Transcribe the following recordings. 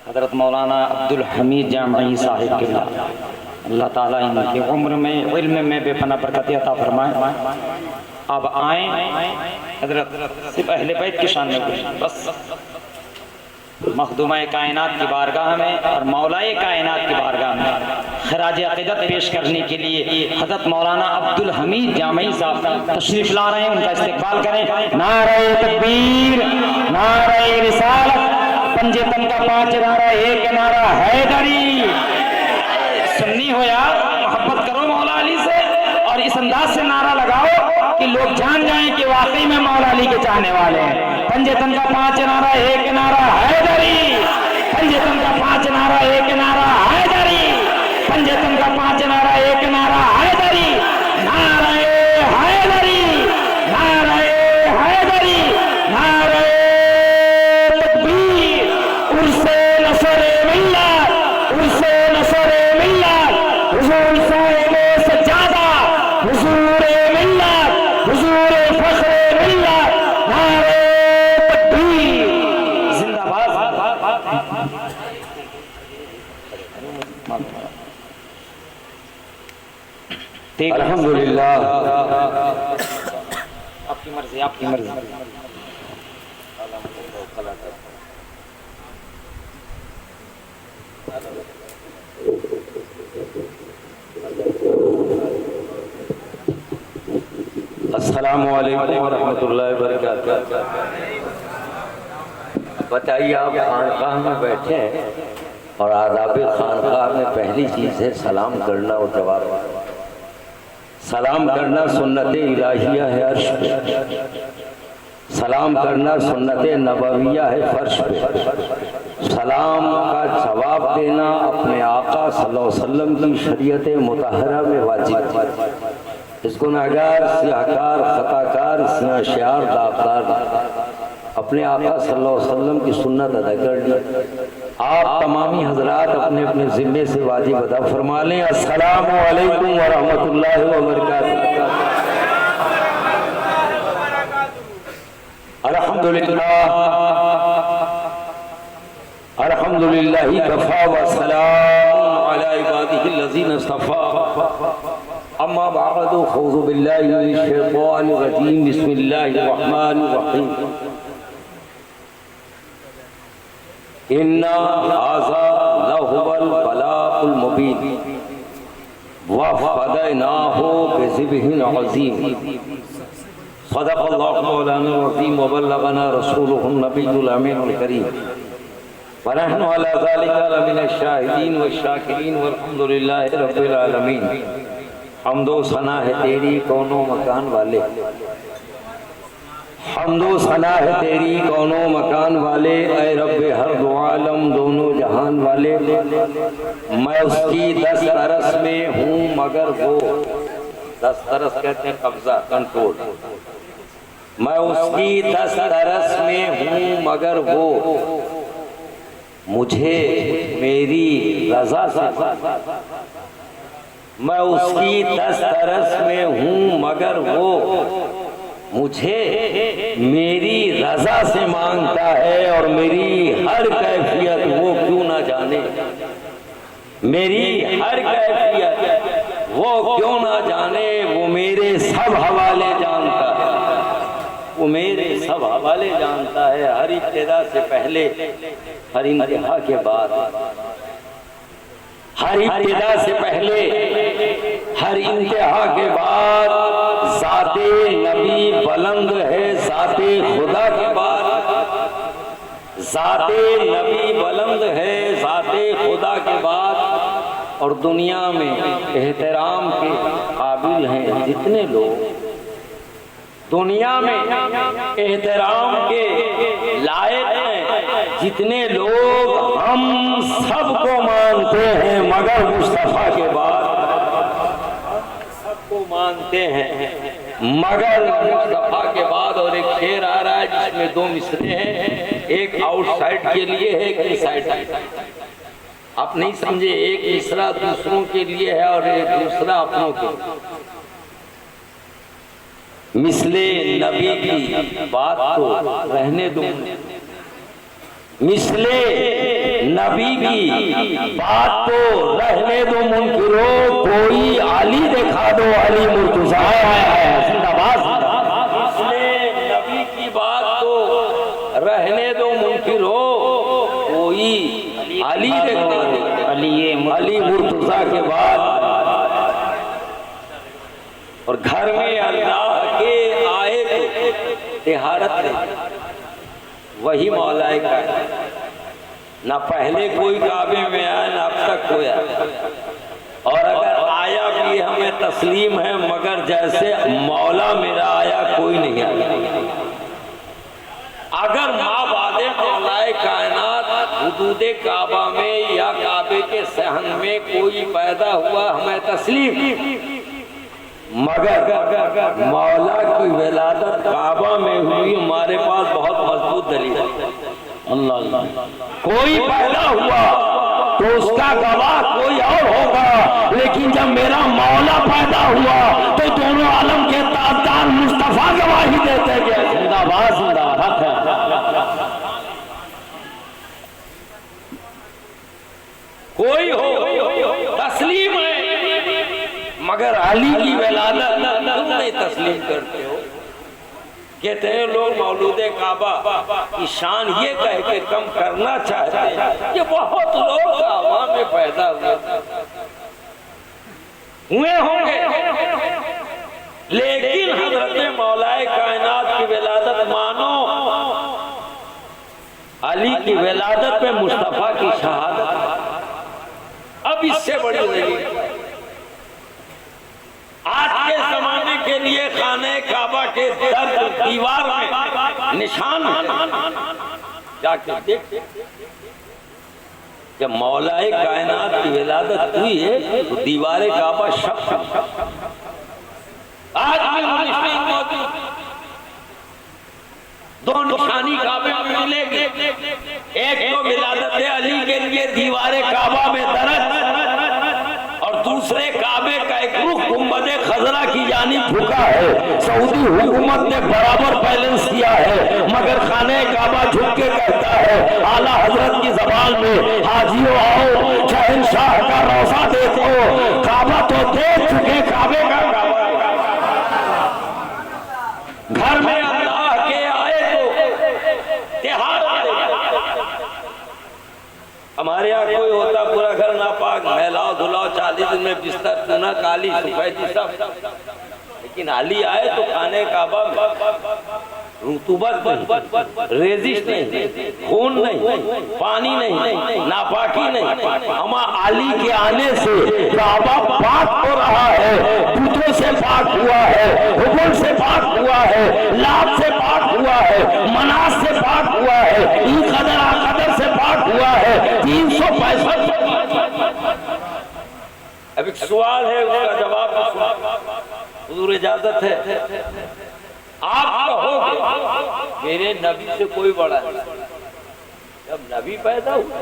हज़रत मौलाना अब्दुल हमीद जामई साहिब क़िबला, अल्लाह ताला इनकी उम्र में इल्म में बेपना बरकत अता फरमाए। अब आए हज़रत सिर्फ अहले बैत की शान में कुछ बस मखदूम कायनात की बारगाह में और मौलाए कायनात की बारगाह में खराज अक़ीदत पेश करने के लिए हज़रत मौलाना अब्दुल हमीद जामई साहब तशरीफ़ ला रहे हैं। उनका इस्तकबाल करें। नारे तकबीर, नारे रिसालत, पंजेतन का 5 नारा, एक नारा हैदरी। सुन्नी हो यार, मोहब्बत करो मौला अली से और इस अंदाज से नारा लगाओ कि लोग जान जाएं कि वाकई में मौला अली के चाहने वाले हैं। पंजेतन का 5 नारा, एक नारा हैदरी। पंजेतन का 5 नारा, एक नारा हैदरी। पंजेतन का 5 नारा, एक नारा हैदरी। नारे हैदरी, नारे हैदरी, नारे तकबीर, उर्से नसरे मिल्लत, उर्से नसरे मिल्लत, हुजूर साहिब सज्जादा, हुजूर मिल्लत, हुजूर फख्रे मिल्लत, नारे तकबीर, जिंदाबाद। अल्हम्दुलिल्लाह, आपकी मर्जी, आपकी मर्जी। अस्सलामु अलैकुम वरहमतुल्लाहि वबरकातुहू। बताइए, आप खानकाह में बैठे हैं और आदाब खानकाह में पहली चीज़ है सलाम करना और जवाब। सलाम करना सुन्नत इलाहिया है अर्श पे, सलाम करना सुन्नत नबविया है फर्श पे। सलाम का जवाब देना अपने आका सल्लल्लाहु अलैहि वसल्लम की शरीयत मुतहरा में वाजिब। इस गुनहगार, सियाहकार, खताकार, सियाशार, दागदार अपने आका सल्लल्लाहु अलैहि वसल्लम की सुन्नत अदा कर ली। आप तमामी हजरात अपने अपने जिम्मे से वाजिब अदा फरमा लें। अस्सलामु अलैकुम वरहमतुल्लाहि वबरकातुहू। अल्हम्दुलिल्लाह, अल्हम्दुलिल्लाहि कफ़ा व सलामुन अला इबादिहिल लज़ीना इस्तफ़ा। अम्मा बअदु, फ़ऊज़ु बिल्लाहि मिनश शैतानिर रजीम, बिस्मिल्लाहिर रहमानिर रहीम। इन्ना हाज़ा लहुवल बलाउल मुबीन व फ़दैनाहु बिज़िब्हिन अज़ीम। सदक़ल्लाहु मौलाना अज़ीम व बल्लगना रसूलुहुन नबियुल अमीनुल करीम व नहनु अला ज़ालिका लमिनश शाहिदीन व शाकिरीन वल्हम्दुलिल्लाहि रब्बिल आलमीन। हम्दो सना है तेरी कौनो मकान वाले, हम्दो सना है तेरी कौनो मकान वाले, ऐ रब्बे हर दो आलम दोनों जहान वाले। मैं उसकी दस्तरस में हूँ मगर वो, दस्तरस कहते हैं कब्जा, कंट्रोल। मैं उसकी दस्तरस में हूँ मगर वो मुझे मेरी रजा से, मैं उसकी दस्तरस में हूँ मगर वो मुझे मेरी रजा से मांगता है। और मेरी हर कैफियत वो क्यों ना जाने, मेरी हर कैफियत वो क्यों ना जाने, वो मेरे सब हवाले जानता है, वो मेरे सब हवाले जानता है। हर इब्तिदा से पहले, हर इंतहा के बाद, हर इब्तिदा से पहले, हर इंतहा के बाद ज़ाते नबी बुलंद है, ज़ाते खुदा के बाद ज़ाते नबी बुलंद है, ज़ाते खुदा के बाद। और दुनिया में एहतराम के काबिल हैं जितने लोग, दुनिया में एहतराम के लायक हैं जितने लोग, हम सबको मानते हैं मगर मुस्तफा के बाद, सबको मानते हैं मगर मुस्तफा के बाद। और एक शेर आ रहा है जिसमें 2 मिसरे हैं, एक आउटसाइड के लिए है, एक इनसाइड। आप नहीं समझे, एक मिसरा दूसरों के लिए है और एक दूसरा अपनों के। मिसले नबी की बात तो रहने दो, मिसले नबी की बात को रहने दो मुनकिरो, कोई अली दिखा दो, अली मुर्तजा। जिंदाबाद। इसलिए नबी की बात को रहने दो मुनकिरो, कोई अली दिखा दो, अली मुर्तजा के बाद। और घर में अल्लाह के आए तो तिहारत नहीं, वही मौलाए का। ना पहले कोई काबे में आया, ना अब तक कोई आया। और अगर आया भी हमें तस्लीम है, मगर जैसे मौला मेरा आया कोई नहीं आया। अगर माबादे मौलाए कायनात हुदूदे काबा में या काबे के सहन में कोई पैदा हुआ हमें तस्लीम, मगर मौला की विलादत काबा में हुई हमारे पास बहुत मजबूत दलील है। अल्लाह अल्लाह। कोई पैदा हुआ तो उसका गवाह कोई और होगा, लेकिन जब मेरा मौला पैदा हुआ तो दोनों आलम के ताजदार मुस्तफा गवाही देते गए। जिंदाबाद जिंदाबाद है। कोई हो तस्लीम है, मगर अली की विलादत तुम नहीं तस्लीम करते हो। कहते हैं लोग मौलूदे काबा की शान ये कह के कम करना चाहते हैं कि बहुत लोग काबा में पैदा हुए होंगे, लेकिन हजरत मौलाए कायनात की विलादत मानो, अली की विलादत पे मुस्तफा की शहादत। अब इससे बड़ी नहीं। आज के जमाने के लिए खाने काबा के दीवार में निशान जाके देख, जब मौलाए कायनात की विलादत हुई है तो दीवारे काबा शक। आज भी मौजूद दो निशानी काबे में मिलेगी। एक तो विलादत अली के लिए दीवारे काबा में दरज, और दूसरे काबे का एक रुख गुंबदे खजरा की जानिब झुका है। सऊदी हुकूमत ने बराबर बैलेंस किया है, मगर खाने काबा झुक के कहता है आला हजरत की जबान में, हाजियों आओ शहंशाह का रोजा देखो। काबा तो देख चुके, काबे का काबा। घर में अल्लाह के आए तो त्योहार। हमारे यहाँ कोई होता पूरा घर नापाक, नहलाओ धुलाओ, 40 दिन में बिस्तर चुना काली सफेदी सब, लेकिन अली आए तो खाने काबा में रुतूबत नहीं, रेजिश नहीं, खून नहीं, पानी नहीं, नापाकी नहीं। हमा अली के आने से काबा पाक हो रहा है, बुतों से पाक हुआ है, हुकुम से पाक हुआ है, लाभ से पाक हुआ है, मनास से पाक हुआ है, इन कदर से पाक हुआ है। 365। अब एक सवाल है, उसका जवाब हुजूर इजाजत है। आप कहोगे मेरे नबी से कोई बड़ा नहीं। जब नबी पैदा हुआ,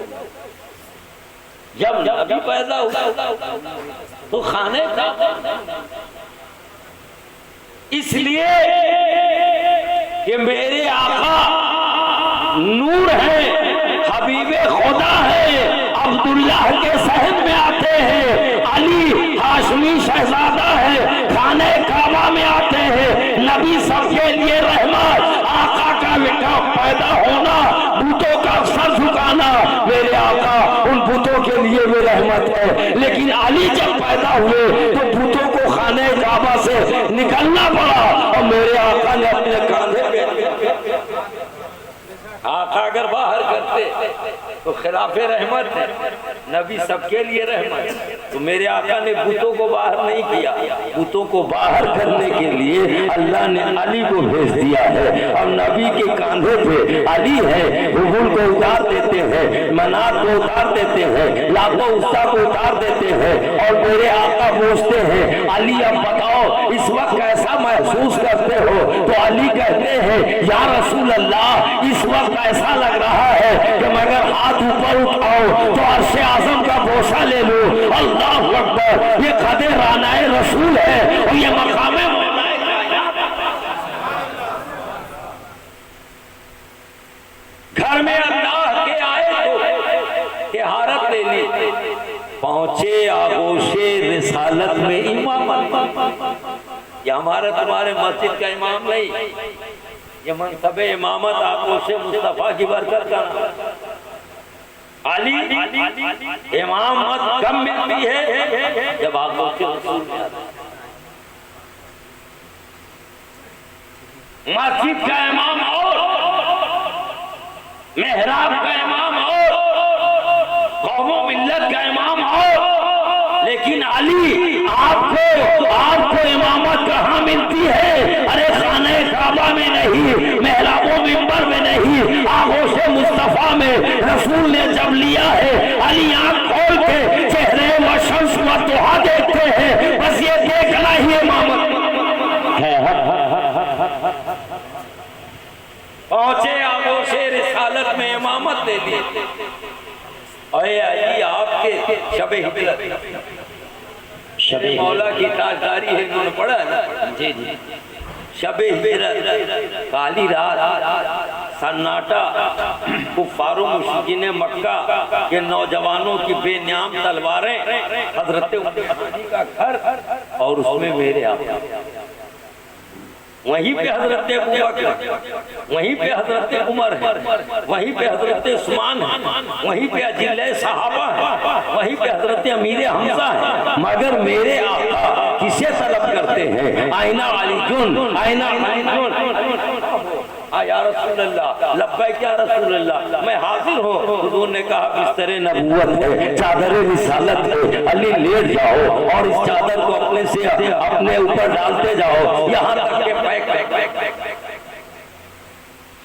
तो खाने का, इसलिए कि मेरे आका नूर है, हबीबे खुदा है, अब्दुल्लाह के सहन में आते हैं, अली हाशमी शहजादा है, खाने काबा में आते हैं। नबी सबके लिए रहमत, आका का बेटा पैदा होना, बुतों का सर झुकाना, मेरे आका उन बुतों के लिए भी रहमत है। लेकिन अली जब पैदा हुए तो बुतों को खाने काबा से निकलना पड़ा, और मेरे आका ने अपने कांधे पे, आका अगर बाहर करते तो खिलाफे रहमत है, नबी सबके लिए रहमत। तो मेरे आका ने बुतों को बाहर नहीं किया, बुतों को बाहर करने के लिए अल्लाह ने अली को भेज दिया है। और नबी के कांधे पे अली है, हुबुल को उतार देते हैं, मनात को उतार देते हैं, लातो उस्ता को उतार देते हैं, और मेरे आका पूछते हैं अली अब बताओ इस वक्त कैसा महसूस करते हो? तो अली कहते हैं या रसूल अल्लाह, इस वक्त ऐसा लग रहा है कि मगर हाथ ऊपर उठाओ तो अर्शे आजम का बोसा ले लो। अल्लाह अकबर, ये कदे रानाए रसूल है, और ये मकामे घर में अल्लाह के आए तो बिहारत ले ली, पहुंचे आगोशे रिसालत में इमामत। ये हमारे तुम्हारे मस्जिद का इमाम नहीं, ये मनसब इमामत आगोशे मुस्तफा की बरकत का। अली इमामत कब मिलती है? जब आगोशे रसूल में आता है। मस्जिद का इमाम और मेहराब का इमाम और कौमों मिल्लत का इमाम और, लेकिन अली आपको इमामत कहाँ मिलती है? अरे खाने काबा में नहीं, मेहराबों मिंबर में नहीं, आगोशे मुस्तफा में रसूल ने जब लिया है। अली आंख खोल के चेहरे व शम्स व दुहा देखते हैं, बस ये देखना ही इमामत है। पहुंचे आगोशे रिसालत में इमामत दे दी। अरे अली आपके शबे हिजरत, शबे मौला की ताजदारी है, इन्होंने पढ़ा है ना? जी जी। शबे हिजरत, काली रात, सन्नाटा, कुफ्फारो मुशरिकीन मक्का के नौजवानों की बेनियाम तलवारें, हजरत उमर का घर और उसमें मेरे आप, वहीं पे हजरत अबू बकर, वहीं पे हजरत उमर है, वहीं पे हजरत उस्मान है, वहीं पे अजिल्ले सहाबा है, वहीं पे हजरत अमीर हमजा है। मगर मेरे आका किसे तलब करते हैं? आईना वाली जुन, आईना वाली जुन। या रसूल अल्लाह, लब्बैक या रसूल अल्लाह, मैं हाजिर हूँ। हुजूर ने कहा बिस्तर नबूवत है, चादर रिसालत है, अली लेट जाओ और इस चादर को अपने से अपने ऊपर डालते जाओ, यहाँ तक के पैक।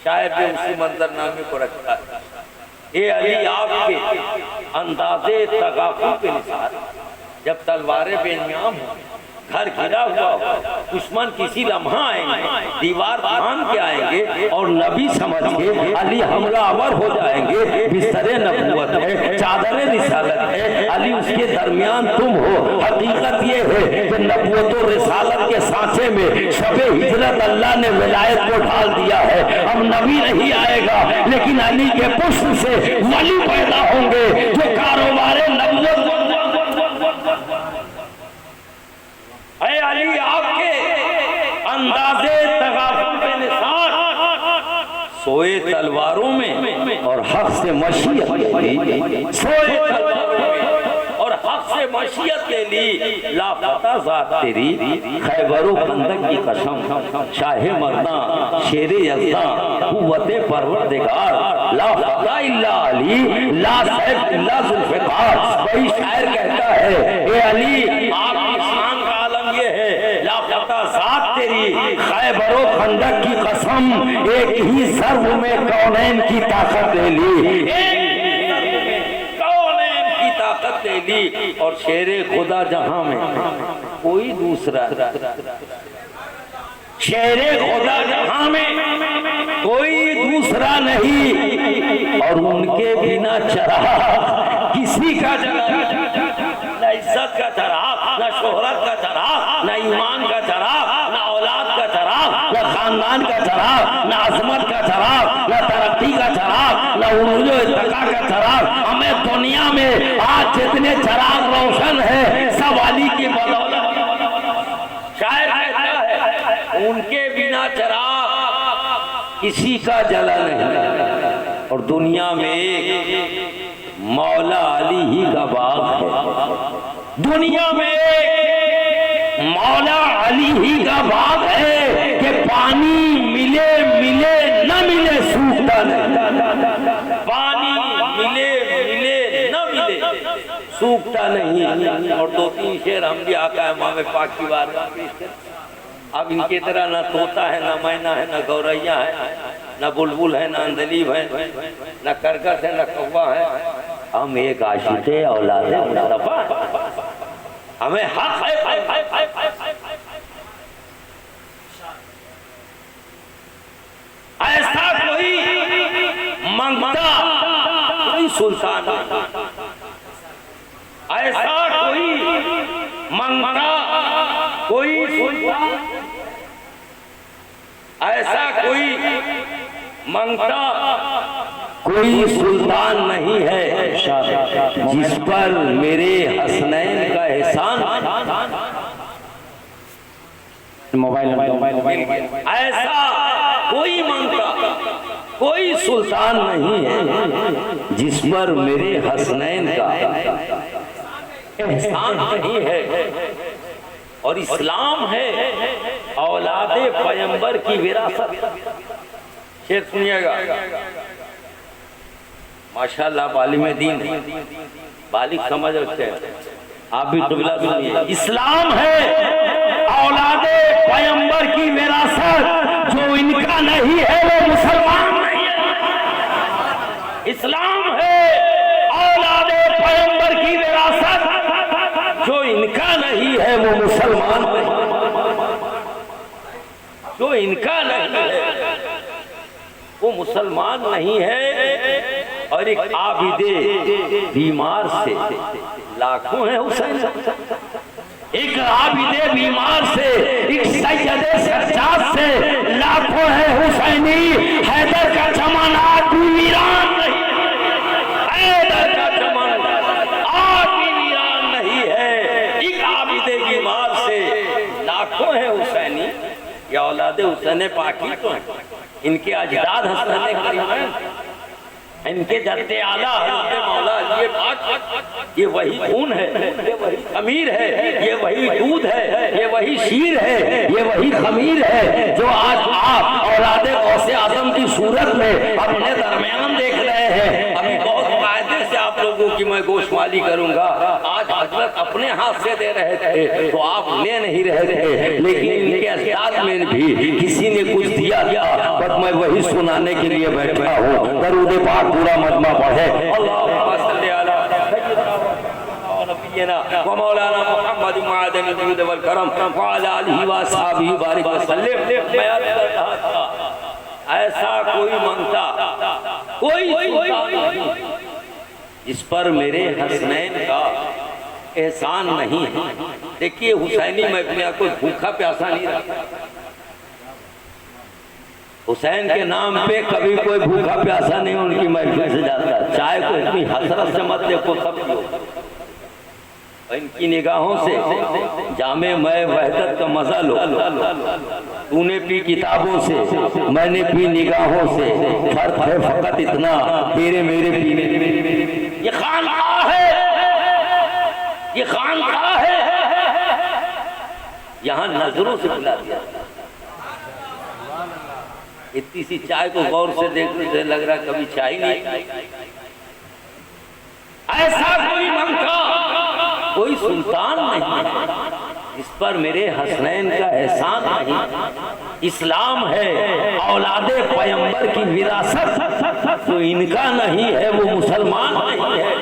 शायद भी उसी मंजरनामे को रखा है। ये अली आपके अंदाजे तगाफुल के निसार, जब तलवारें बेनियाम हो, घर घिरा हुआ हो, दुश्मन किसी लम्हा आएंगे, दीवार बांध के आएंगे और नबी समझ के अली हमलावर हो जाएंगे। बिस्तरे नबूवत है, चादर रिसालत है, अली उसके दरमियान तुम हो। हकीकत ये है कि नबूवत और रिसालत के सांचे में शबे हिजरत अल्लाह ने विलायत को डाल दिया है। अब नबी नहीं आएगा, लेकिन अली के पुष्प से वली पैदा होंगे जो कारोबार नबूवत। अली आपके अंदाजे तगाफुल पे निसार, सोए तलवारों में और हक से मशीयत सोए तलवारों में और हक से मशीयत ले ली। लापता ज़ात तेरी, खैबरो खंदक की कसम, शाहे मर्दा शेरे यज़्दा, कुव्वते परवरदिगार, लापता इल्ला अली, ला सैफ इल्ला ज़ुल्फ़िकार। वही शायर कहता है, ए अली आपकी शान का आलम ये है, लापता ज़ात तेरी, खैबरो खंदक की कसम, एक ही सर्व में कौनैन की ताकत ले ली, कौनैन की ताकत ले ली। और शेरे खुदा जहां में कोई दूसरा, शेरे खुदा जहां में कोई दूसरा नहीं, और उनके बिना चराग किसी का चराग, न इज्जत का चराग, न शोहरत का चराग, न ईमान का चराग, न औलाद का चराग, न खानदान का चराग, न अजमत का चराग, न तरक्की का चराग, न उरूज इत्तका का चराग। हमें दुनिया में आज जितने चराग रोशन है सब अली की बदौलत। शायर कहता है, उनके बिना चराग किसी का जला नहीं। और दुनिया में एक मौला अली ही का बाग है, दुनिया में मौला अली ही का बाग है कि पानी मिले मिले न मिले सूखता नहीं, पानी मिले मिले न मिले सूखता नहीं। और दो तीन शेर हम भी आका है मामे पाक की बात। अब इनके तरह न तोता है, न मैना है, न गौरैया है, न बुलबुल है, न अंदलीब है, न करकस है, न कौवा है। हम एक आशिक़े औलादे मुस्तफा, हमें हक है। ऐसा कोई मंगता कोई सुल्तान, ऐसा कोई मंगता कोई सुल्तान, ऐसा कोई मंगता कोई सुल्तान नहीं है। जिस पर मेरे हसनैन का एहसान, मोबाइल ऐसा कोई मंगता, कोई सुल्तान नहीं है जिस पर मेरे हसनैन का एहसान नहीं है। और इस्लाम है औलादे पैगंबर की विरासत। शेर सुनिएगा, माशाल्लाह बालिम दीन, बालिग समझ रखते हैं, आप भी दुबला सुनिए। इस्लाम है औलादे पैगंबर की विरासत, जो इनका नहीं है वो मुसलमान नहीं है। इस्लाम है औलादे पैगंबर की विरासत, जो इनका नहीं है वो मुसलमान नहीं, जो इनका नहीं है वो मुसलमान नहीं है। और एक आबिदे बीमार से लाखों है हुसैन, एक आबिदे बीमार से, एक सैयदे सज्जाद से लाखों है हुसैनी। हैदर का चमन आज भी वीरान नहीं, हैदर का चमन आज भी वीरान नहीं है। एक आबिदे बीमार से लाखों है हुसैनी। ये औलादे हुसैन पाकी तो है, इनके अजदाद हसन करीम, इनके जद्दे आला हज़रत मौला ये पाक, ये वही खून है, ये वही खमीर है, ये वही दूध है, ये वही शीर है, ये वही खमीर है जो आज आप औलादे गौसे आजम की सूरत में अपने दरमियान देख रहे हैं। अभी बहुत कायदे से आप लोगों की मैं गोशमाली करूंगा। आज हजरत अपने हाथ से दे रहे थे तो आप ले नहीं रहे थे, लेकिन इनके अजदाद में भी किसी ने कुछ दिया था, बस मैं वही सुनाने के लिए बैठा हूँ। दरूद पाक पूरा मजमा पढ़े। अल्लाहुम्मा सल्ली अला नबीना व मौलाना मुहम्मद मुआदन जुद वल करम व अला आलिहि व असहाबिहि बारिक वसल्लम। मैं अर्ज़ कर रहा था, ऐसा कोई मंगता, कोई सुल्तान जिस पर मेरे हसनैन का एहसान नहीं है। देखिए हुसैनी महफिल को भूखा प्यासा नहीं रखता। हुसैन के नाम पे कभी कोई भूखा प्यासा नहीं उनकी महफिल से जाता। चाय को इतनी हसरत से मत देखो, सब इनकी निगाहों से जामे मैं वहदत का मजा लो। तूने पी किताबों से, मैंने पी निगाहों से, फर्क है फकत इतना तेरे मेरे पीने। ये खानकाह है, ये खानकाह है, यहाँ नजरों से बुला दिया। इतनी सी चाय को गौर से देखने से लग रहा कभी चाय नहीं। ऐसा कोई मंगता, कोई सुल्तान नहीं इस पर मेरे हसनैन का एहसान नहीं। इस्लाम है औलादे पैगंबर की विरासत, जो इनका नहीं है वो मुसलमान नहीं है।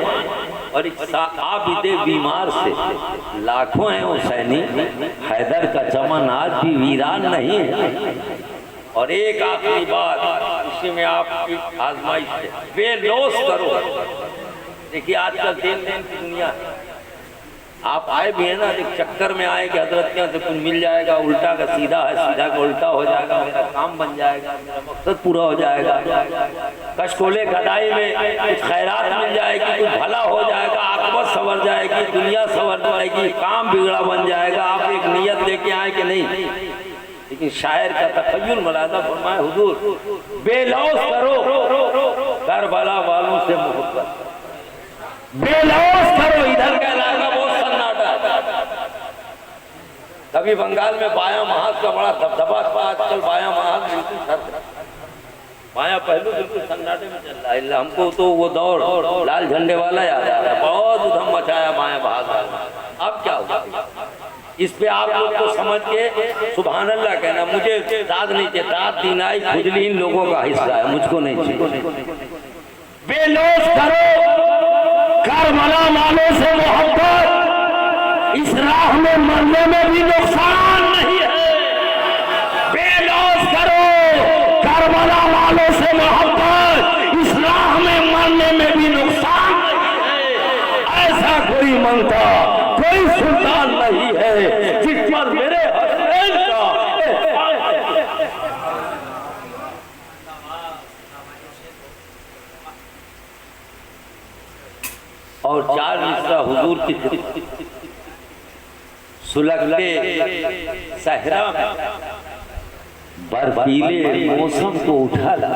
और एक आबिदे बीमार से लाखों हैं हुसैनी। हैदर का चमन आज भी वीरान नहीं है। और एक आखिरी बात, इसी में आपकी आजमाइश है, बेलौस करो। देखिए आजकल दिन दिन की दुनिया, आप आए भी है ना, एक चक्कर में आए कि हजरत के से कुछ मिल जाएगा, उल्टा का सीधा है, सीधा का उल्टा हो जाएगा, मेरा काम बन जाएगा, मेरा मकसद पूरा हो जाएगा। कशकोले कदाई में कुछ खैरात मिल जाएगी, कुछ भला हो जाएगा, आकबत संवर जाएगी, दुनिया संवर जाएगी, काम बिगड़ा बन जाएगा। आप एक नियत लेके आए कि नहीं, लेकिन शायर का तखय्युल मुलादा फरमाए, हुजूर बेलौस करो करबला वालों से मोहब्बत, बेलौस करो। इधर का इलाका बहुत सन्नाटा। कभी बंगाल में बाया महाज का बड़ा दबदबा था, आजकल बाया महाज बिल्कुल सर, बाया पहलू बिल्कुल सन्नाटे में चल रहा है। हमको तो वो दौड़ लाल झंडे वाला याद आ रहा है, बहुत उधम मचाया बाया महाज। अब क्या होगा इस पे आप लोग को समझ के सुभान अल्लाह कहना। मुझे दाद नहीं चाहिए, दाद दीनाई खुजली इन लोगों का हिस्सा है, मुझको नहीं चाहिए। बेलौस करो करबला वालों से मोहब्बत, इस राह में मरने में भी नुकसान नहीं है। बेलौस करो करबला वालों से मोहब्बत, इस राह में मरने में भी नुकसान नहीं है। ऐसा कोई मंगता, कोई सुल्तान नहीं है जिस पर मेरे हसनैन का। और 4 मिसरा हुजूर की सुलगते सहरा में बर्फीले मौसम को उठा ला।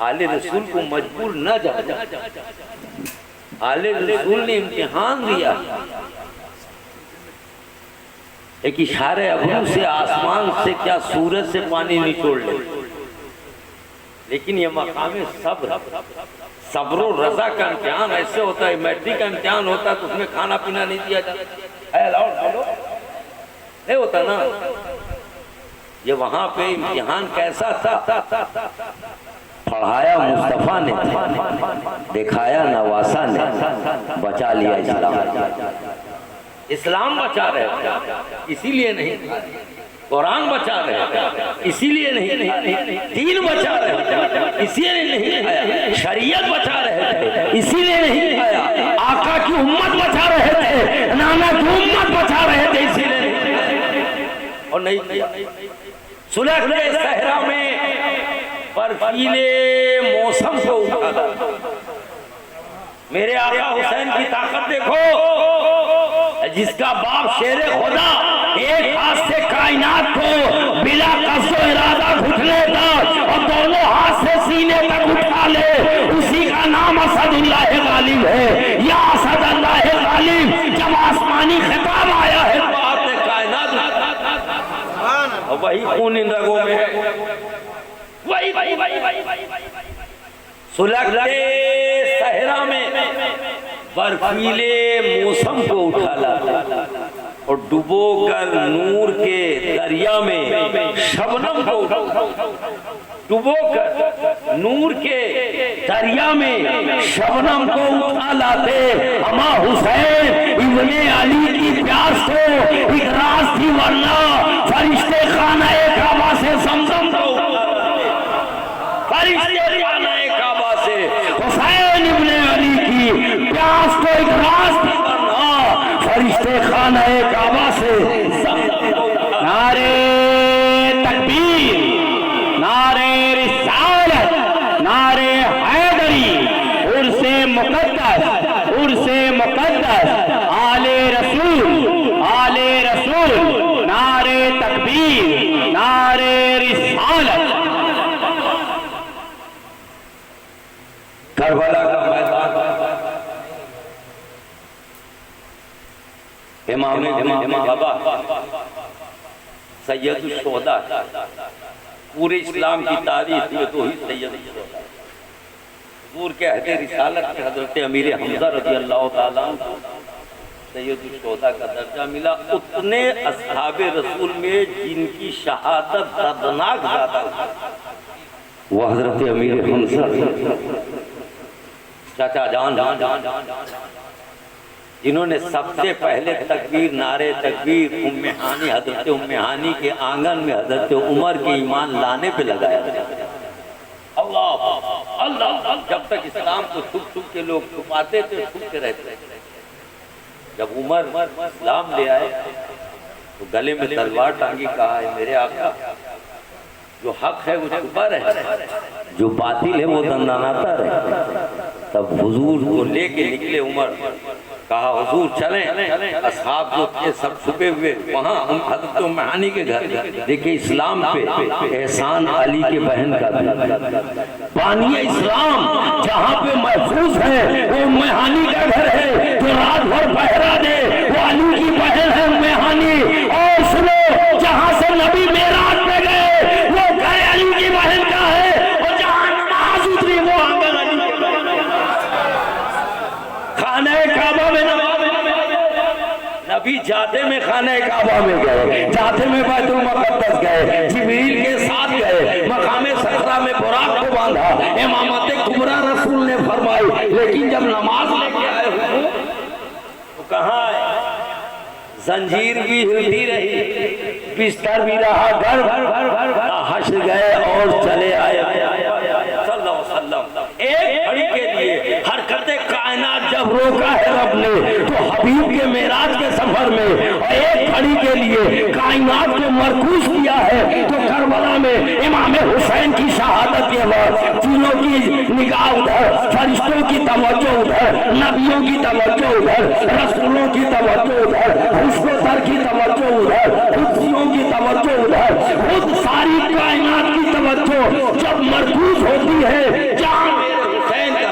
आले रसूल को मजबूर न जाना, आले रसूल ने इम्तिहान दिया। एक इशारे अबरू से आसमान से क्या सूरज से पानी निचोड़ ले, लेकिन ये मकाम सब्र, सब्र और रजा का इम्तिहान ऐसे होता है। मैट्रिक का इम्तिहान होता है तो उसमें खाना पीना नहीं दिया जाता, नहीं होता ना। ये वहां पे इम्तिहान कैसा था? पढ़ाया मुस्तफा ने, दिखाया नवासा ने, बचा लिया इस्लाम। इस्लाम बचा रहे इसीलिए नहीं, कुरान बचा रहे इसीलिए नहीं, दीन बचा रहे इसीलिए नहीं आया, शरीयत बचा रहे थे इसीलिए नहीं आया, आका की उम्मत बचा रहे थे, नाना की उम्मत बचा रहे थे इसीलिए नहीं। और नहीं किया। सुलह के सहरा में बर्फीले मौसम को उठाया। मेरे आका हुसैन की ताकत देखो, जिसका बाप शेर खुदा एक हाथ से कायनात को बिला कसो इरादा घुटने तक और दोनों हाथ से सीने तक उठा ले, उसी का नाम असदुल्लाह गालिब है। या असदुल्लाह गालिब जब आसमानी खिताब आया है तो कायनात और वही खून इन रगों में है, वही सुलगते सहरा में बर्फीले मौसम को उठा लाता और डुबोकर नूर के दरिया में शबनम को डुबोकर नूर के दरिया में शबनम को उठा लाते। अमा हुसैन इब्ने अली की प्यास को एक राज थी, वरना फरिश्ते खाना-ए काबा से ज़मज़म को फरिश्ते खाना-ए काबा से हुसैन इब्ने अली की प्यास को एक राज थी, वरना फरिश्ते खाना-ए काबा से नारे तकबीर, नारे रिसालत, नारे हैदरी, उर्से मुक़द्दस, उर्से मुक़द्दस, आले रसूल, आले रसूल, नारे तकबीर, नारे रिसालत। करबला का मैदान, इमाम बाबा सैयद शोहदा, पूरे इस्लाम की तारीख में तो ही सैयद शोहदा। हुजूर के अहद रिसालत में हजरत अमीर हमजा रज़ी अल्लाह ताला को सैयद शोहदा का दर्जा मिला। उतने अस्हाबे रसूल में जिनकी शहादत दर्दनाक ज़्यादा वो हजरत अमीर हमजा चाचा जान जिन्होंने सबसे पहले तकबीर, नारे तकबीर उम्मे हानी, हजरत उम्मे हानी के आंगन में हजरत उमर के ईमान लाने पे लगाया। अल्लाह अल्लाह, जब तक इस्लाम को छुप छुप के लोग छुपाते थे, छुपते रहते, जब उमर इस्लाम ले आए तो गले में तलवार टांगी, कहा है मेरे आका जो हक है वो छुपा रहे, जो बातिल है वो दंदानाता रहे। तब हुजूर को लेके निकले उमर, कहा हुजूर चलें, असहाब जो थे सब छुपे हुए वहाँ हम हजरत उम्मे हानी के घर। देखिए इस्लाम पे एहसान अली के बहन का बानी इस्लाम जहाँ पे महफूज है वो उम्मे हानी का घर है, जो रात भर पहरा दे वो अली की बहन है उम्मे हानी। और सुनो, जहाँ से नबी मेराज पे गए वो घर अली की बहन का है, और जहाँ नमाज उतरी वो आंगन अली के बहन का। खाने काबा में नबी जाते में खाने काबा में गए, जाते में बैतुल मुक़द्दस गए, जिब्रील के साथ गए, मकामे सहरा में बुराक को बांधा, इमामत कुबरा रसूल ने फरमाई। लेकिन जब नमाज लेके आए हुए तो कहाँ है? जंजीर भी हिलती रही, बिस्तर भी रहा, घर हश गए और चले आए। सल्लल्लाहु अलैहि वसल्लम एक घड़ी के लिए हरकतें कायनात जब रोका है रब ने तो हबीब के मेराज के सफर में और एक घड़ी के लिए कायनात को मरकूज किया है, तो करबला में इमाम हुसैन की शहादत के बाद तीनों की निगाह उधर, फरिश्तों की तवज्जो उधर, नबियों की तवज्जो उधर, रसूलों की तवज्जो उधर, हुस्न की तवज्जो उधर, खुशियों की तवज्जो उधर, खुद सारी कायनात की तवज्जो जब मरकूज होती है जहां मेरे हुसैन का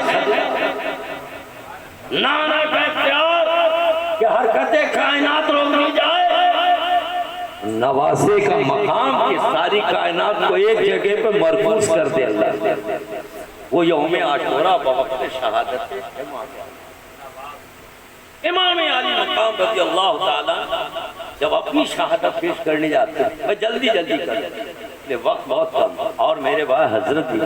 नाना कहते हो कि हरकतें कायनात रोक दी जाए, नवासे का मकाम की सारी कायनात को एक जगह पे मरकूज कर दे अल्लाह। वो यौम आशूरा बवक्त शहादत इमाम आली मकाम रज़ी अल्लाह ताला जब अपनी शहादत पेश करने जाते हैं, मैं जल्दी कर वक्त बहुत कम और मेरे भाई हजरत भी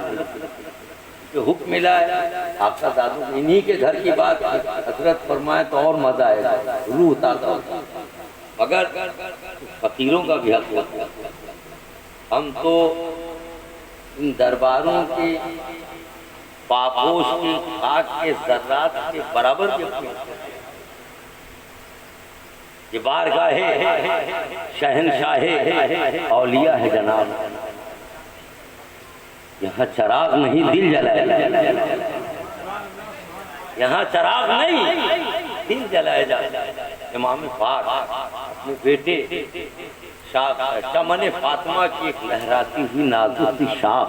जो हुक्म मिला है आपका दादू इन्हीं के घर की बात हजरत फरमाए तो और मजा आएगा, रूह ताज़ा मगर फकीरों का भी हक होता है। हम तो इन दरबारों के पापोश की खाक के जर्रात के बराबर के ये बारगाहे शहनशाहे औलिया है जनाब, यहाँ चराग नहीं दिल जलाया, यहाँ चराग नहीं दिल जलाया जाता। इमाम पाक अपने बेटे चमन फातिमा की एक लहराती हुई नाजुक सी शाख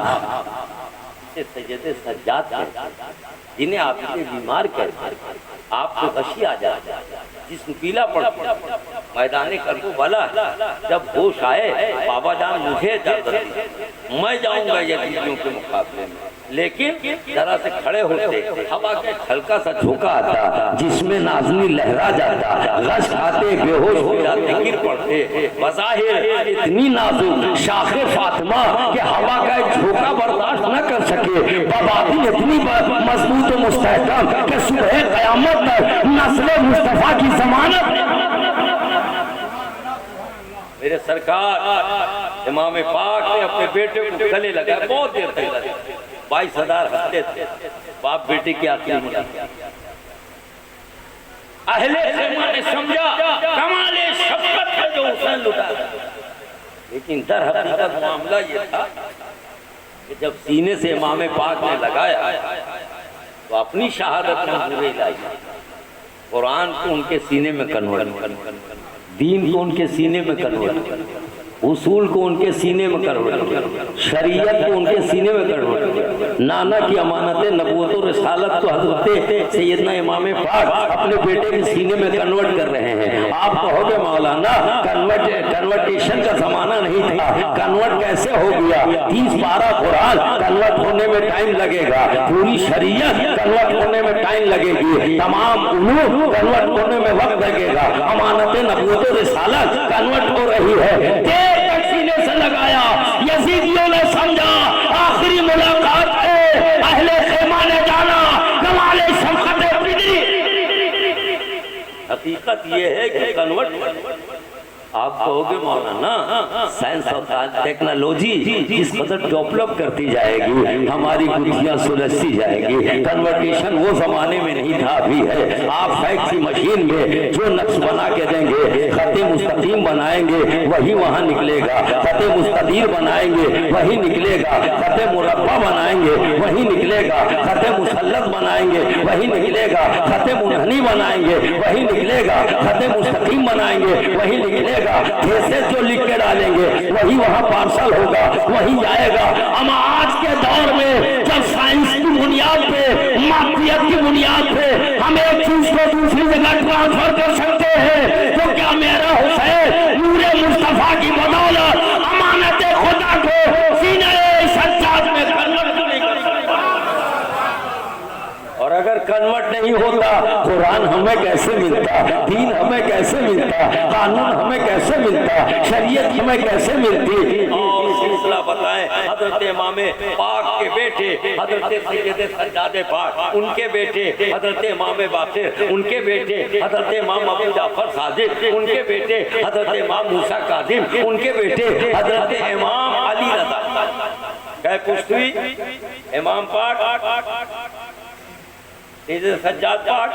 सैयद सज्जाद जिन्हें आपके बीमार कर आपको गशी आ जाए, जिसम पीला पड़ मैदान करबला जब होश आए बाबा जान मुझे मैं जाऊंगा यतीमियों के मुकाबले में, लेकिन जरा से खड़े होते हवा के हल्का सा झोंका आता जिसमें नाज़नी लहरा जाता, गश खाते बेहोश हो जाते गिर पड़ते, बज़ाहिर इतनी नाजुक शाखे फातिमा कि हवा का एक झोंका बर्दाश्त न कर सके, बबातिन इतनी मजबूत और मुस्तहकम कि सुबह क़यामत तक नस्ल मुस्तफा की जमानत। मेरे सरकार इमाम पाक ने अपने बेटे को गले लगाया, बहुत देर तक 22,000 हंसते थे, बाप बेटे की आखिरी मुलाकात। अहले ख़ैमा ने समझा कमाले शफ़क़त का जो हुसैन लुटा, लेकिन दर हकीकत मामला ये था कि जब सीने से इमाम पाक ने लगाया तो अपनी शहादत मंजूर लाई, कुरान को उनके सीने में कन्वर्ट, दीन को उनके सीने में कन्वर्ट, उसूल को उनके सीने में कन्वर्ट, शरीयत को उनके सीने में कन्वर्ट, नाना की अमानत नबूवत और रिसालत तो हज़रत सैयदना इमाम पाक अपने बेटे के सीने में कन्वर्ट कर रहे हैं। आप कहोगे मौलाना कन्वर्टेशन का जमाना नहीं था, कन्वर्ट कैसे हो गया? 30 पारा कुरान कन्वर्ट होने में टाइम लगेगा, पूरी शरीयत कन्वर्ट होने में टाइम लगेगी, तमाम उलूम कन्वर्ट होने में वक्त लगेगा, अमानत नबूवत और रिसालत कन्वर्ट हो रही है। सीने से लगाया, यजीदियों ने समझा आखिरी मुलाकात है, अहले ख़ैमा ने जाना कमाले शफ़क़त बिदरी। हकीकत ये है कि कन्वर्ट आप कहोगे मौलाना साइंस और टेक्नोलॉजी जिस कदर डेवलप करती जाएगी हमारी गुत्थियां सुलझती जाएगी, कन्वर्टेशन वो जमाने में नहीं था, अभी है। आप फैक्सी मशीन में जो नक्श बना के देंगे, खते मुस्तकीम बनाएंगे वही वहाँ निकलेगा, खते मुस्तदीर बनाएंगे वही निकलेगा, खते मुरब्बा बनाएंगे वही निकलेगा, खते मुसल्लत बनाएंगे वही निकलेगा, खते मुनहनी बनाएंगे वही निकलेगा, खते मुस्तकीम बनाएंगे वही निकलेगा, केसेस जो लिख के डालेंगे वही वहां पार्सल होगा, वही जाएगा। हम आज के दौर में जब साइंस की बुनियाद पे, माफियत की बुनियाद पे हम एक चीज को दूसरी जगह ट्रांसफर कर सकते हैं, तो क्या मेरा हुसैन नूरे मुस्तफा की बदौलत अमानत खुदा को सीने सज्जाद में कन्वर्ट नहीं कर सकता? और अगर कन्वर्ट नहीं होता कुरान हमें कैसे मिलता, दीन हमें कैसे मिलता, कानून हमें कैसे मिलता, शरीयत हमें कैसे मिलती? और सिलसिला बताएं, हजरत इमाम पाक के बेटे हजरत सैयद सज्जाद पाक, उनके बेटे हजरत इमाम बाक़िर, उनके बेटे हजरत इमाम अबू जाफर सादिक, उनके बेटे हजरत इमाम मूसा काज़िम, उनके बेटे हजरत इमाम अली रज़ा। क्या पुश्ती इमाम पाक सैयद सज्जाद पाक,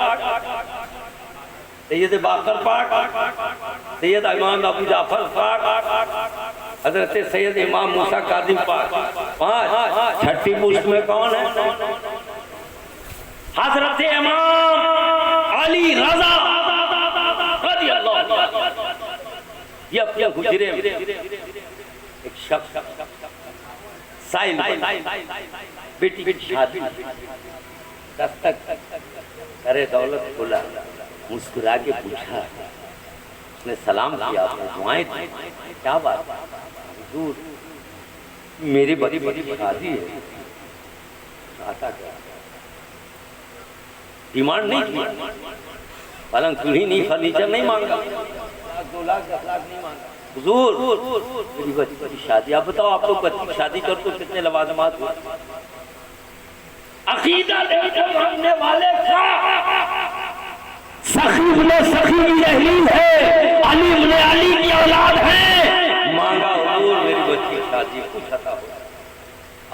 सैयद बाकर पाक, सैयद इमाम अबू जाफर पाक, हजरत सैयद इमाम मूसा कादिम पाक। पांच। छठी पुष्ट में कौन है? हजरत इमाम अली रज़ा रज़ी अल्लाह। ये अपने हुजरे में एक शख्स साइल बेटी की शादी, दस्तक करे दौलत खुला, मुस्कुरा के पूछा, उसने सलाम किया, दुआएं दी, क्या बात? हुजूर मेरी बड़ी बड़ी शादी है, आता क्या? डिमांड नहीं की, पलंग चूल्ही नहीं, फर्नीचर नहीं मांगा, 2 लाख 10 लाख नहीं मांगा। हुजूर मेरी बच्ची की शादी, आप बताओ आप लोग बच्ची की शादी कर तो कितने लवाजमात हुए? अकीदा मानने वाले का सखी इब्ने सखी की दहलीज है, अली इब्ने अली की औलाद है। मांगा हुजूर मेरी बच्ची की शादी, पूछा था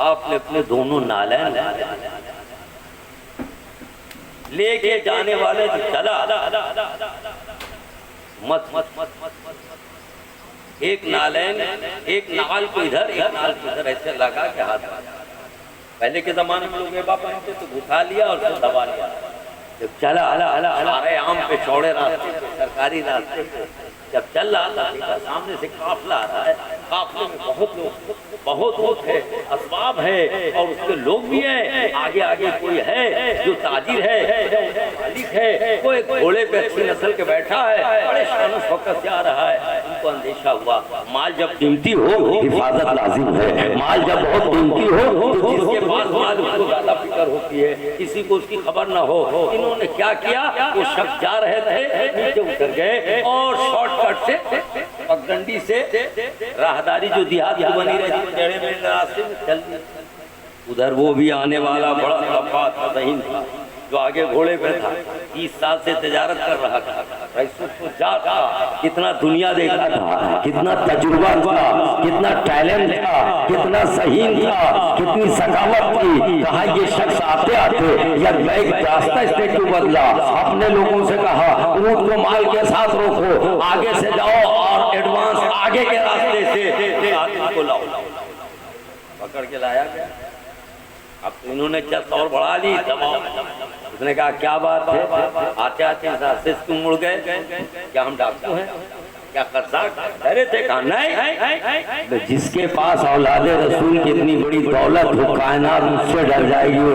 आपने अपने दोनों नालैन लेके जाने वाले चला, मत मत मत मत एक नालैन, एक नाल को इधर, एक नाल को इधर ऐसे लगा के हाथ। पहले के जमाने में लोग एबा पहनते तो घुसा लिया और फिर दबा लिया। जब चला सारे आम पे चौड़े रास्ते पे, सरकारी रास्ते पे जब चल रहा था, सामने से काफला आ रहा है, काफले में बहुत लोग है, असबाब है और उसके लोग भी हैं। आगे आगे कोई है जो ताजिर है, मालिक है, कोई घोड़े पे अच्छी नस्ल के बैठा है, बड़े शान शौकत से आ रहा है। उनको अंदेशा हुआ माल जब कीमती हो हिफाजत लाजिम है, माल जब बहुत कीमती हो तो जिसके पास माल उसको ज्यादा फिक्र होती है, किसी को उसकी खबर न हो। इन्होंने क्या किया, वो शख्स जा रहे थे, नीचे उतर गए और शॉर्टकट से पगडंडी से राहदारी जो देहात की बनी रहती टेढ़े मेढ़े रास्ते में चल दिया। उधर वो भी आने वाला बड़ा लंबा तदहीन था जो आगे घोड़े पे था, 30 साल से तिजारत कर रहा था, तो जा था, कितना दुनिया देखा था, कितना तजुर्बा था, कितना टैलेंट था, कितना सहीन था, कितनी सखावत थी। कहा ये शख्स आते आते या बैग रास्ता इसने क्यों बदला? अपने लोगों से कहा ऊंट को माल के साथ रोको, आगे से जाओ और एडवांस आगे के रास्ते से आदमी को लाओ। पकड़ के लाया गया। अब इन्होंने चल और बढ़ा ली, दबाओ। उसने कहा क्या बात है, आते आते रास्ते क्यों मुड़ गए? क्या हम डाकू हैं? क्या कर्जाक डरे थे? कहा नहीं, तो जिसके पास औलादे रसूल की इतनी बड़ी दौलत हो, कायनात उससे डर जाएगी। वो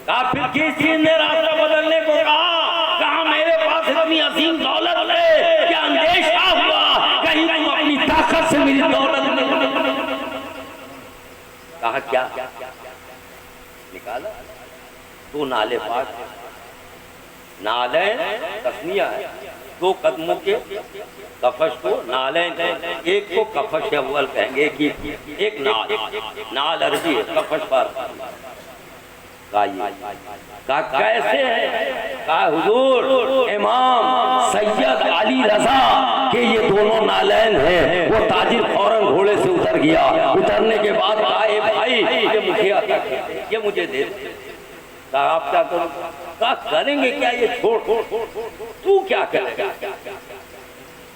कहा फिर किस चीज ने रास्ता बदलने को कहा मेरे पास इतनी असीम दौलत है, क्या अंदेशा हुआ कहीं तुम अपनी ताकत से मेरी दौलत नहीं? कहा क्या? निकाला 2 नाले पास, नालैन तस्निया है, 2 कदमों के कफश को नालैन, एक को कफश अव्वल कहेंगे कि एक नाल अरबी है, कफश पर का कैसे है? कहा हुजूर इमाम सैयद अली रज़ा के ये दोनों नालैन हैं। वो ताजिर फौरन घोड़े से उतर गया। उतरने के बाद कहा ए भाई ये मुझे आता है, ये मुझे दे। कहा आप क्या करो? कहा करेंगे क्या, ये छोड़, तू क्या करेगा?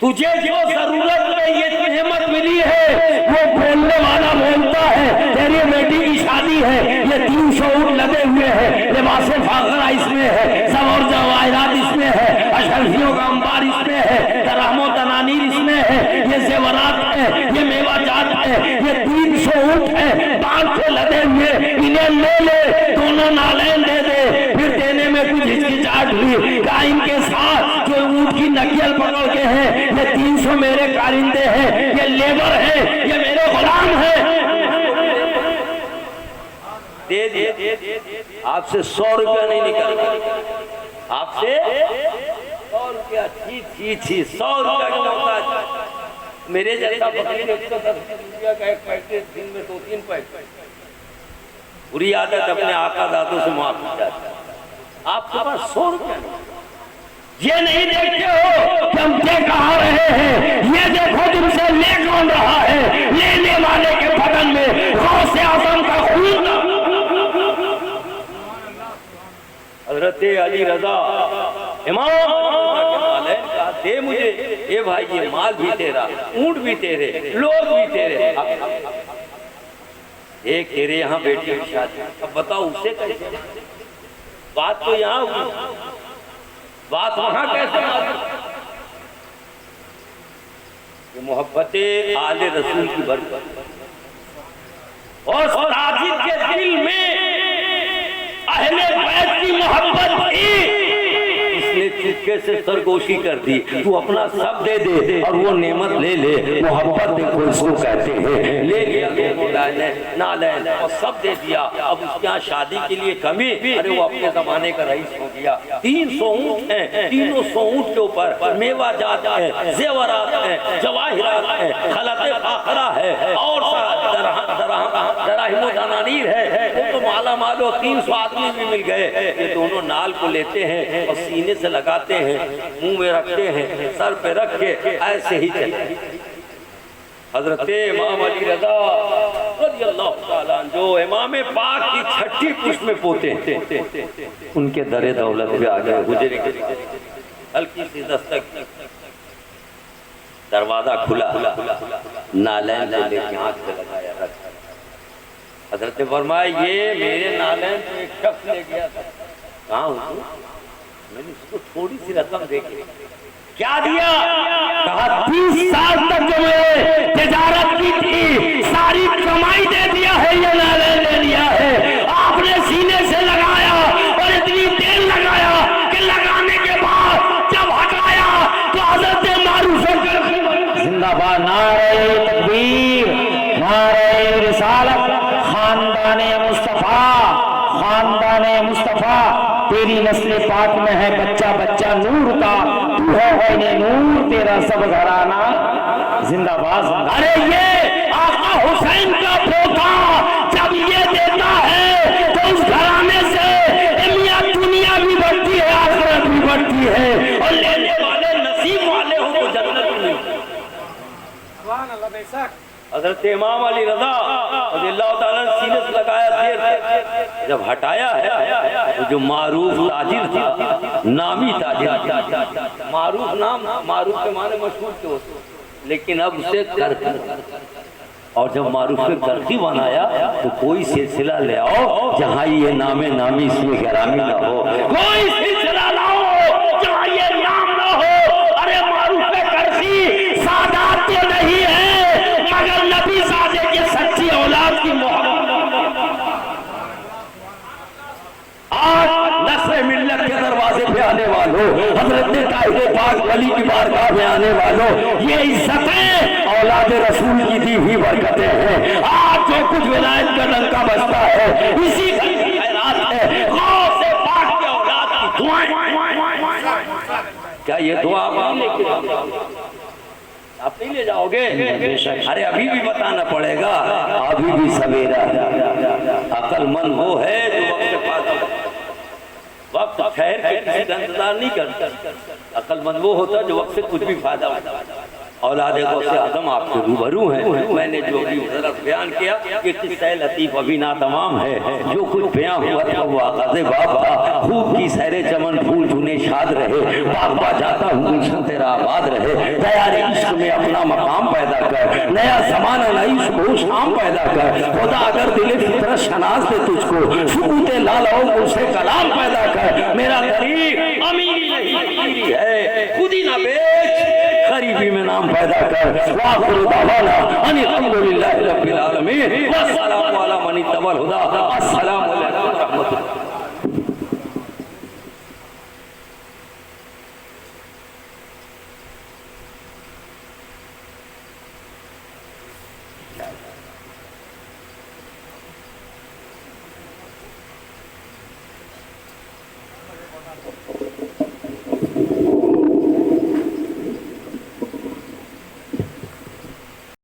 तुझे जो जरूरत में ये नेमत मिली है वो बोलने वाला बोलता है। तेरी बेटी की शादी है, ये 300 ऊँट लगे हुए हैं, लिबासे फाखरा इसमें है, सब और जवाहरात इसमें है, अशरफियों का अंबार इसमें है, तरामो तनानीर इसमें है, ये जेवरात है, ये मेवा जात है, ये 300 ऊँट है, बांध के लदे हुए, इन्हें ले, दोनों नालैन दे दे। फिर देने में कुछ हिचकिचाहट हुई। कहा इनके साथ जो ऊँट की नकियल पकड़ के है, ये 300 मेरे कारिंदे हैं, ये लेबर है, ये मेरे गुलाम है, दे दिए। आपसे 100 रुपया नहीं निकल, आपसे 100 रुपया, छी 100 रुपया की नौकरी। मेरे जैसा बकरी 110 रुपया का एक पैकेट, दिन में 2-3 पैकेट। बुरी आदत अपने आका दादों से माफ जाता है। आपके पास 100 रुपया नहीं, ये नहीं देखते हो कि हम दे कहाँ रहे हैं? ये देखो तुमसे ले कौन रहा है? लेने वाले के बदन में गौसे आज़म का खून। हजरत अली रजा इमाम के नालैन कहा, दे मुझे। ए भाई, ये माल भी तेरा, ऊंट भी तेरे, लोग भी तेरे, एक तेरे यहाँ बेटी की शादी। अब बताओ उसे कैसे? बात तो यहाँ हुई, बात वहां कैसे? ये मोहब्बत आले रसूल की बरकत और साजिद के दिल में अहले बैत की मोहब्बत थी, इसने चुपके से सरगोशी कर दी। तू अपना सब दे दे और वो नेमत ले ले। मोहब्बत देखो इसको कहते हैं। ले लिया नालैन और सब दे दिया। अब उसके यहाँ शादी के लिए कमी, अरे वो अपने जमाने का रईस हो गया। 300 ऊंट हैं, 300 ऊंट के ऊपर मेवा जात है, जेवरात है, जवाहिरात है, खलते फाखरा है और दराहिमो दनानीर है। वो तो माला मालो 300 आदमी भी मिल गए। ये दोनों नाल को लेते हैं और सीने से लगाते हैं, मुंह में रखते हैं, सर पे रख के ऐसे ही चले। हजरत इमाम अली रज़ा रज़ियल्लाहु ताला अन्हु, जो इमाम पाक की छठी पुष्प में पोते हैं, उनके दरे दौलत पे आ गए। गुजरे हल्की सी दस्तक, दरवाजा खुला, नालैन लेके हाथ पे लगाया। हजरत फरमाया, ये मेरे नालैन तो एक शख्स ले गया था। कहाँ हूँ? मैंने उसको थोड़ी सी रकम देखी। क्या दिया? कहा 30 साल तक जो मैंने तिजारत की थी, सारी कमाई दे दिया है, ये नालैन ले लिया है। आपने सीने से लगाया और इतनी देर लगाया कि लगाने के बाद जब हटाया तो हजरत मारूफ जिंदाबाद, नारे तकबीर, नारे रिसालत, खानदाने मुस्तफा, खानदाने मुस्तफा। तेरी नस्ल पाक में है बच्चा बच्चा नूर का, तू है नूर, तेरा सब घराना जिंदाबाद। अरे ये आका हुसैन का पोता जब ये देता है तो उस घराने से मियां दुनिया भी बढ़ती है, आखिरत भी बढ़ती है, और लेने वाले नसीब वाले हो तो जन्नत भी मिलती है। हजरत इमाम अली रज़ा रज़ियल्लाहु ताला ने सीने से लगाया, देर से जब हटाया है तो जो मारूफ ताजिर था, नामी ताजिर, मारूफ नाम, मारूफ के माने मशहूर के होते, लेकिन अब उसे करती, और जब मारूफ के करती बनाया तो कोई सिलसिला ले आओ जहाँ ये नामे नामी इसमें गरामी ना हो, कोई सिलसिला लाओ जहाँ ये नाम ना हो। अरे मारूफ के करती सादात तो नहीं है, मगर नबी सादे के सच्ची औलाद की मोहब्बत। आज नस्र मिल्लत के दरवाजे पे आने वालों, हजरत ताहिर पाक वली की बारगाह में आने वालों, ये इज्जतें औलाद रसूल की दी हुई बरकतें हैं। आज जो कुछ विलायत का डंका बजता है, इसी की खैरात है, गौस से पाक के औलाद की दुआएं। क्या ये दुआ आप नहीं ले जाओगे? अरे अभी भी बताना पड़ेगा, अभी भी सवेरा। अक्लमंद वो है जो वक्त से पास, वक्त ठहर के किसी का इंतजार नहीं करता। अक्लमंद वो होता जो वक्त से कुछ भी फायदा होता। औलाद गौसे आदम आपके रूबरू हैं। मैंने जो भी बयान किया कि किस्सा लतीफ अभी ना तमाम है, जो कुछ बयान हुआ था वो आगाज़े बाप था। खूब की सहरे चमन फूल चुने शाद रहे, बागबा जाता हूँ गुलशन तेरा आबाद रहे। तैयार इश्क में अपना मकाम पैदा कर, नया ज़माना नई शुभ शाम पैदा कर। खुदा अगर दिल फितरत शनाज दे तुझको, सुकूते लालाओ मुझसे कलाम पैदा कर। मेरा गरीब अमीरी नहीं अमीरी है, खुद ही ना बेच, गरीबी में नाम पैदा कर। वाखिर दावाना अनिल हम्दुलिल्लाहि रब्बिल आलमीन, वस्सलामु अला मन इत्तबल हुदा, अस्सलामु अलैकुम व रहमतुल्लाह।